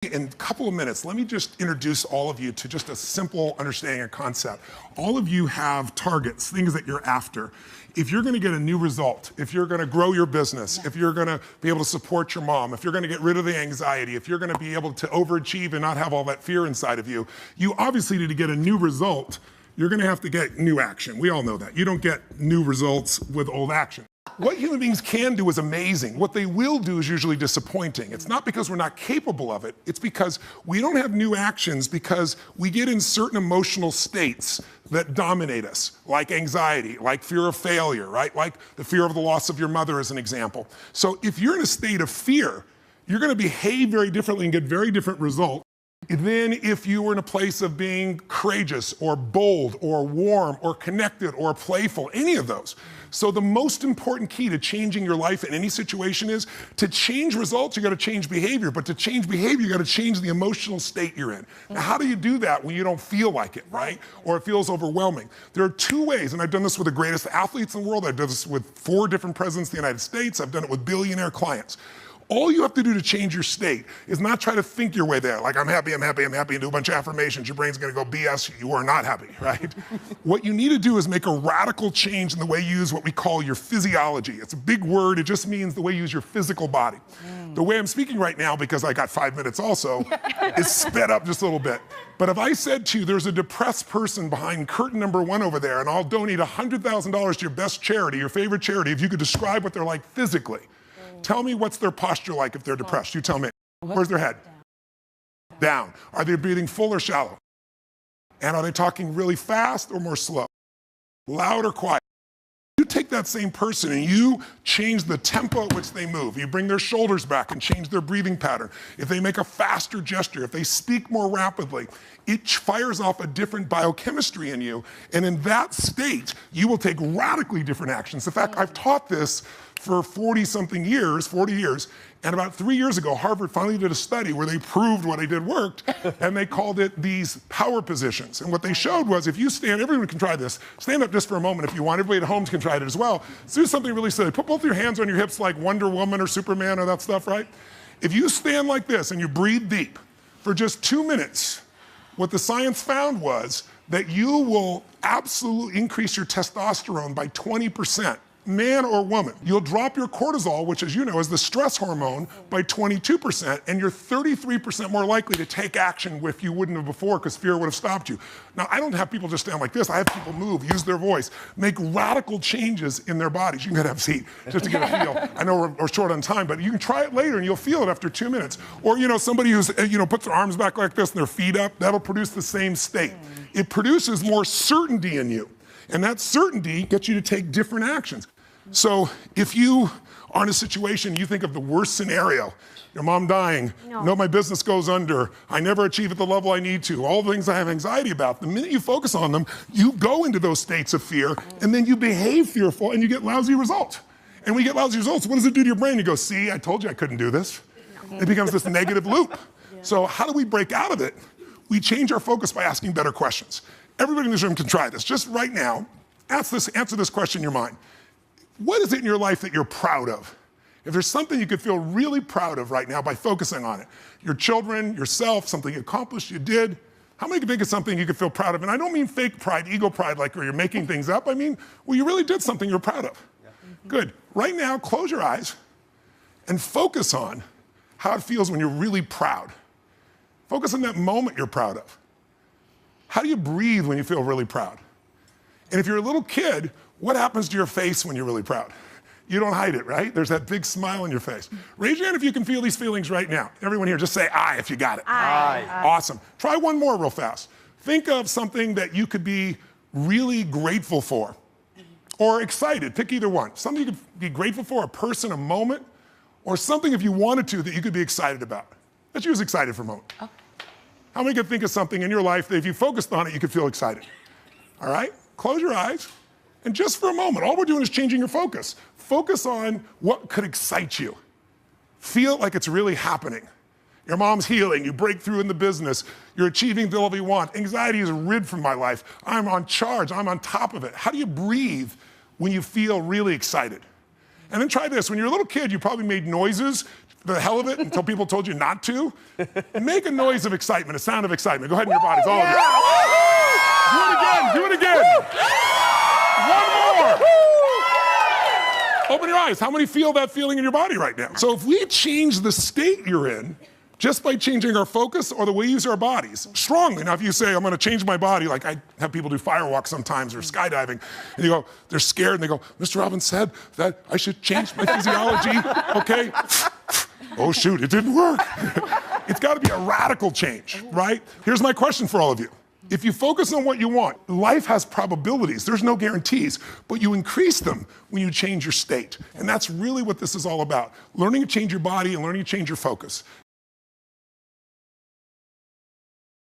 In a couple of minutes, let me just introduce all of you to just a simple understanding of concept. All of you have targets, things that you're after. If you're going to get a new result, if you're going to grow your business, if you're going to be able to support your mom, if you're going to get rid of the anxiety, if you're going to be able to overachieve and not have all that fear inside of you, you obviously need to get a new result. You're going to have to get new action. We all know that. You don't get new results with old action. What human beings can do is amazing. What they will do is usually disappointing. It's not because we're not capable of it. It's because we don't have new actions because we get in certain emotional states that dominate us, like anxiety, like fear of failure, right? Like the fear of the loss of your mother as an example. So if you're in a state of fear, you're going to behave very differently and get very different results than if you were in a place of being courageous or bold or warm or connected or playful, any of those. So the most important key to changing your life in any situation is to change results, you got to change behavior. But to change behavior, you got to change the emotional state you're in. Now, how do you do that when you don't feel like it, right? Or it feels overwhelming? There are two ways, and I've done this with the greatest athletes in the world. I've done this with 4 different presidents of the United States. I've done it with billionaire clients. All you have to do to change your state is not try to think your way there, like I'm happy, I'm happy, I'm happy, and do a bunch of affirmations. Your brain's gonna go, BS, you are not happy, right? What you need to do is make a radical change in the way you use what we call your physiology. It's a big word, it just means the way you use your physical body. The way I'm speaking right now, because I got 5 minutes also, is sped up just a little bit. But if I said to you, there's a depressed person behind curtain number 1 over there, and I'll donate $100,000 to your best charity, your favorite charity, if you could describe what they're like physically. Tell me what's their posture like if they're depressed. You tell me. Where's their head? Down. Are they breathing full or shallow? And are they talking really fast or more slow? Loud or quiet? You take that same person and you change the tempo at which they move. You bring their shoulders back and change their breathing pattern. If they make a faster gesture, if they speak more rapidly, it fires off a different biochemistry in you. And in that state, you will take radically different actions. In fact, I've taught this for 40-something years, 40 years, and about 3 years ago, Harvard finally did a study where they proved what I did worked, and they called it these power positions. And what they showed was if you stand, everyone can try this, stand up just for a moment if you want, everybody at home can try it as well. So do something really silly. Put both your hands on your hips like Wonder Woman or Superman or that stuff, right? If you stand like this and you breathe deep for just 2 minutes, what the science found was that you will absolutely increase your testosterone by 20%. Man or woman. You'll drop your cortisol, which as you know is the stress hormone, by 22%, and you're 33% more likely to take action if you wouldn't have before because fear would have stopped you. Now, I don't have people just stand like this. I have people move, use their voice, make radical changes in their bodies. You can have a seat just to get a feel. I know we're short on time, but you can try it later and you'll feel it after 2 minutes. Or, somebody who's, puts their arms back like this and their feet up, that'll produce the same state. It produces more certainty in you. And that certainty gets you to take different actions. So if you are in a situation, you think of the worst scenario, your mom dying, no, my business goes under, I never achieve at the level I need to, all the things I have anxiety about, the minute you focus on them, you go into those states of fear, and then you behave fearful, and you get lousy results. And when you get lousy results, what does it do to your brain? You go, see, I told you I couldn't do this. It becomes this negative loop. So how do we break out of it? We change our focus by asking better questions. Everybody in this room can try this. Just right now, answer this question in your mind. What is it in your life that you're proud of? If there's something you could feel really proud of right now by focusing on it, your children, yourself, something you accomplished, you did, how many can think of something you could feel proud of? And I don't mean fake pride, ego pride, like where you're making things up. I mean, well, you really did something you're proud of. Yeah. Good. Right now, close your eyes and focus on how it feels when you're really proud. Focus on that moment you're proud of. How do you breathe when you feel really proud? And if you're a little kid, what happens to your face when you're really proud? You don't hide it, right? There's that big smile on your face. Raise your hand if you can feel these feelings right now. Everyone here, just say aye if you got it. Aye. Awesome. Try one more real fast. Think of something that you could be really grateful for or excited. Pick either one. Something you could be grateful for, a person, a moment, or something if you wanted to that you could be excited about. Let's use excited for a moment. Okay. How many could think of something in your life that if you focused on it, you could feel excited? All right? Close your eyes. And just for a moment, all we're doing is changing your focus. Focus on what could excite you. Feel like it's really happening. Your mom's healing, you break through in the business, you're achieving the level you want. Anxiety is rid from my life. I'm on charge, I'm on top of it. How do you breathe when you feel really excited? And then try this. When you're a little kid, you probably made noises for the hell of it until people told you not to. Make a noise of excitement, a sound of excitement. Go ahead in your bodies, all of you. Do it again. One more. Open your eyes. How many feel that feeling in your body right now? So if we change the state you're in, just by changing our focus or the way we use our bodies, strongly. Now, if you say, I'm gonna change my body, like I have people do firewalks sometimes or skydiving, and you go, they're scared, and they go, Mr. Robbins said that I should change my physiology, okay? Oh shoot, it didn't work. It's gotta be a radical change, right? Here's my question for all of you. If you focus on what you want, life has probabilities, there's no guarantees, but you increase them when you change your state. And that's really what this is all about. Learning to change your body and learning to change your focus.